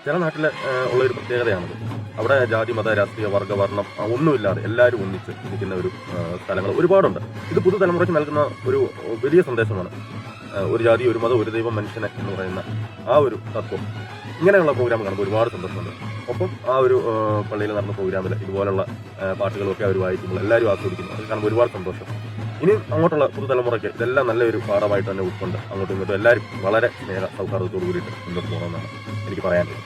ചില നാട്ടിൽ ഉള്ളൊരു പ്രത്യേകതയാണത്. അവിടെ ജാതി, മത, രാഷ്ട്രീയ, വർഗ്ഗ, വർണ്ണം ഒന്നുമില്ലാതെ എല്ലാവരും ഒന്നിച്ച് നിൽക്കുന്ന ഒരു സ്ഥലങ്ങൾ ഒരുപാടുണ്ട്. ഇത് പുതുതലമുറയ്ക്ക് നൽകുന്ന ഒരു വലിയ സന്ദേശമാണ്. ഒരു ജാതി, ഒരു മതം, ഒരു ദൈവം, മനുഷ്യനെ എന്ന് പറയുന്ന ആ ഒരു തത്വം. ഇങ്ങനെയുള്ള പ്രോഗ്രാം കാണുമ്പോൾ ഒരുപാട് സന്തോഷമുണ്ട്. ഒപ്പം ആ ഒരു പള്ളിയിൽ നടന്ന പ്രോഗ്രാമിൽ ഇതുപോലുള്ള പാട്ടുകളൊക്കെ അവർ വായിക്കുമ്പോൾ എല്ലാവരും ആസ്വദിക്കുന്നു. അത് കാണുമ്പോൾ ഒരുപാട് സന്തോഷം. ഇനി അങ്ങോട്ടുള്ള പുതുതലമുറയ്ക്ക് ഇതെല്ലാം നല്ലൊരു പാഠമായിട്ട് തന്നെ ഉൾക്കൊണ്ട് അങ്ങോട്ടും ഇങ്ങോട്ടും എല്ലാവരും വളരെ സ്നേഹ സൗഹാർദ്ദത്തോടു കൂടിയിട്ട് മുന്നോട്ട് പോകണമെന്നാണ് എനിക്ക് പറയാനുള്ളത്.